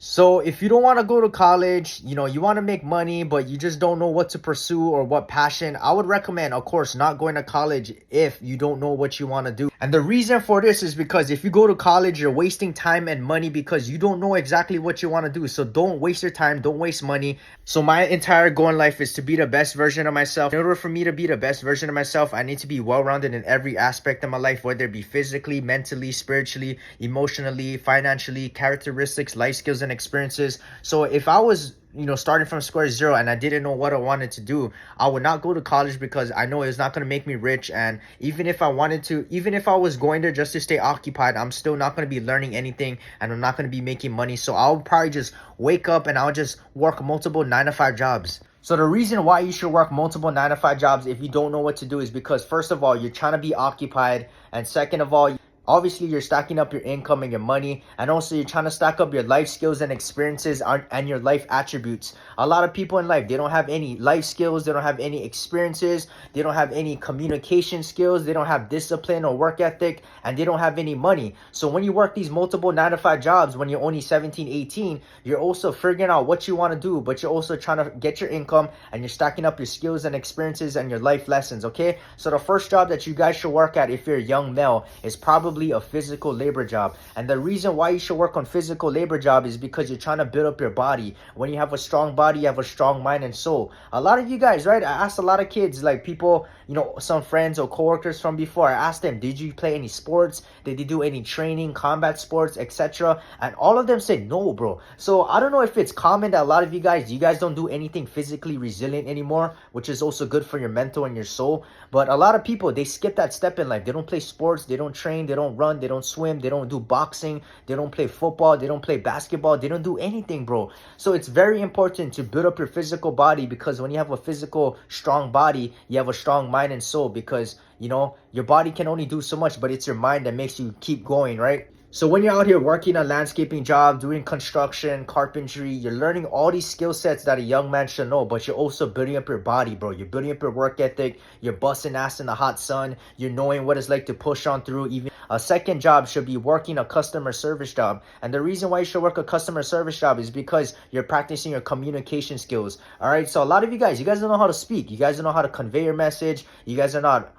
So if you don't want to go to college, you want to make money, but you just don't know what to pursue or what passion, I would recommend, of course, not going to college if you don't know what you want to do. And the reason for this is because if you go to college, you're wasting time and money because you don't know exactly what you want to do. So don't waste your time, don't waste money. So my entire goal in life is to be the best version of myself. In order for me to be the best version of myself, I need to be well-rounded in every aspect of my life, whether it be physically, mentally, spiritually, emotionally, financially, characteristics, life skills, and experiences. So if I was starting from square zero and I didn't know what I wanted to do, I would not go to college because I know it's not going to make me rich. And even if I wanted to, even if I was going there just to stay occupied, I'm still not going to be learning anything and I'm not going to be making money. So I'll probably just wake up and I'll just work multiple 9 to 5 jobs. So the reason why you should work multiple 9 to 5 jobs if you don't know what to do is because first of all, you're trying to be occupied, and second of all, obviously you're stacking up your income and your money, and also you're trying to stack up your life skills and experiences and your life attributes. A lot of people in life, they don't have any life skills, they don't have any experiences, they don't have any communication skills, they don't have discipline or work ethic, and they don't have any money. So when you work these multiple 9 to 5 jobs when you're only 17, 18, you're also figuring out what you want to do, but you're also trying to get your income and you're stacking up your skills and experiences and your life lessons, okay? So the first job that you guys should work at if you're a young male is probably a physical labor job. And the reason why you should work on physical labor job is because you're trying to build up your body. When you have a strong body, you have a strong mind and soul. A lot of you guys, right? I asked a lot of kids, like people, some friends or coworkers from before. I asked them, did you play any sports? Did they do any training, combat sports, etc.? And all of them said no, bro. So I don't know if it's common that a lot of you guys don't do anything physically resilient anymore, which is also good for your mental and your soul. But a lot of people, they skip that step in life. They don't play sports, they don't train, they don't run, they don't swim, they don't do boxing, they don't play football, they don't play basketball, they don't do anything, bro. So it's very important to build up your physical body, because when you have a physical strong body, you have a strong mind and soul, because your body can only do so much, but it's your mind that makes you keep going, right? So when you're out here working a landscaping job, doing construction, carpentry, you're learning all these skill sets that a young man should know, but you're also building up your body, bro. You're building up your work ethic. You're busting ass in the hot sun. You're knowing what it's like to push on through. Even a second job should be working a customer service job. And the reason why you should work a customer service job is because you're practicing your communication skills. All right. So a lot of you guys don't know how to speak. You guys don't know how to convey your message. You guys are not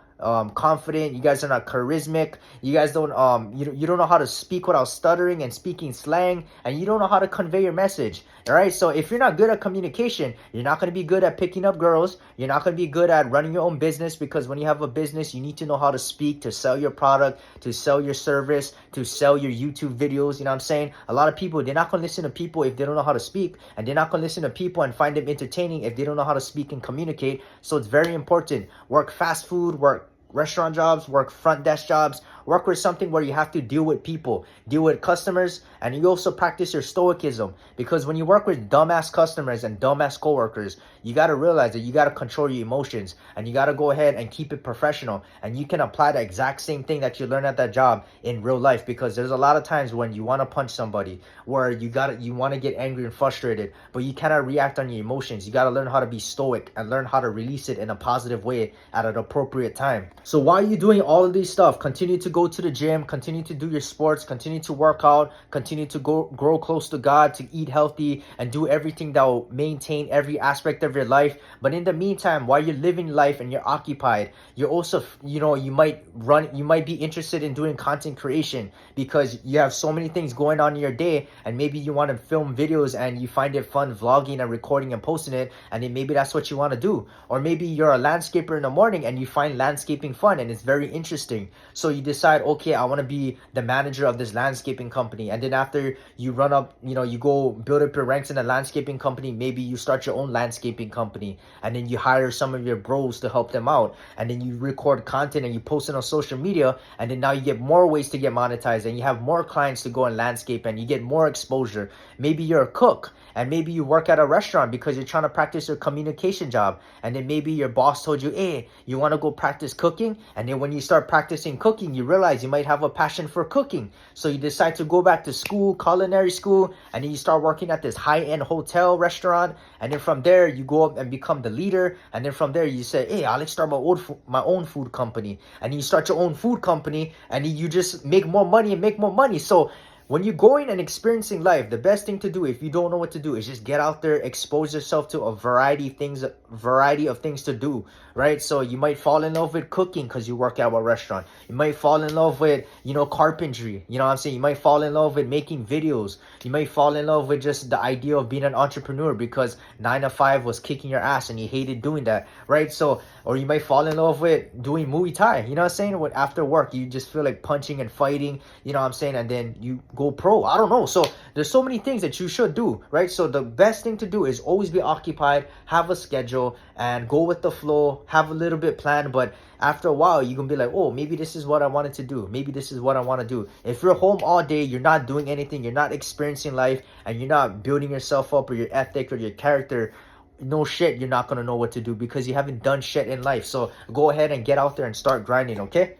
confident, you guys are not charismatic, you guys don't you don't know how to speak without stuttering and speaking slang, and you don't know how to convey your message. All right, so if you're not good at communication, you're not going to be good at picking up girls, you're not going to be good at running your own business, because when you have a business, you need to know how to speak, to sell your product, to sell your service, to sell your YouTube videos. You know what I'm saying? A lot of people, they're not going to listen to people if they don't know how to speak, and they're not going to listen to people and find them entertaining if they don't know how to speak and communicate. So it's very important. Work fast food, work restaurant jobs, work front desk jobs, work with something where you have to deal with people, deal with customers, and you also practice your stoicism, because when you work with dumbass customers and dumbass coworkers, you got to realize that you got to control your emotions, and you got to go ahead and keep it professional, and you can apply the exact same thing that you learn at that job in real life, because there's a lot of times when you want to punch somebody, where you want to get angry and frustrated, but you cannot react on your emotions. You got to learn how to be stoic and learn how to release it in a positive way at an appropriate time. So while you're doing all of these stuff, continue to go to the gym, continue to do your sports, continue to work out, continue to grow close to God, to eat healthy, and do everything that will maintain every aspect of your life. But in the meantime, while you're living life and you're occupied, you're also, you might be interested in doing content creation, because you have so many things going on in your day, and maybe you want to film videos and you find it fun vlogging and recording and posting it, and then maybe that's what you want to do. Or maybe you're a landscaper in the morning and you find landscaping fun and it's very interesting, so you decide, okay, I want to be the manager of this landscaping company. And then after you run up, you go build up your ranks in a landscaping company, maybe you start your own landscaping company, and then you hire some of your bros to help them out, and then you record content and you post it on social media, and then now you get more ways to get monetized, and you have more clients to go and landscape, and you get more exposure. Maybe you're a cook, and maybe you work at a restaurant because you're trying to practice your communication job, and then maybe your boss told you, hey, you want to go practice cooking? And then when you start practicing cooking, you realize you might have a passion for cooking, so you decide to go back to school, culinary school, and then you start working at this high-end hotel restaurant, and then from there you go up and become the leader, and then from there you say, hey, I'll start my own food company, and then you start your own food company, and then you just make more money and make more money. So when you're going and experiencing life, the best thing to do if you don't know what to do is just get out there, expose yourself to a variety of things to do, right? So you might fall in love with cooking because you work at a restaurant. You might fall in love with, carpentry. You know what I'm saying? You might fall in love with making videos. You might fall in love with just the idea of being an entrepreneur because 9 to 5 was kicking your ass and you hated doing that, right? So, or you might fall in love with doing Muay Thai. You know what I'm saying? When after work, you just feel like punching and fighting, you know what I'm saying? And then you go pro. I don't know. So there's so many things that you should do, right? So the best thing to do is always be occupied, have a schedule, and go with the flow, have a little bit planned. But after a while, you can be like, oh, maybe this is what I wanted to do. Maybe this is what I want to do. If you're home all day, you're not doing anything, you're not experiencing life, and you're not building yourself up or your ethic or your character, no shit, you're not going to know what to do because you haven't done shit in life. So go ahead and get out there and start grinding, okay?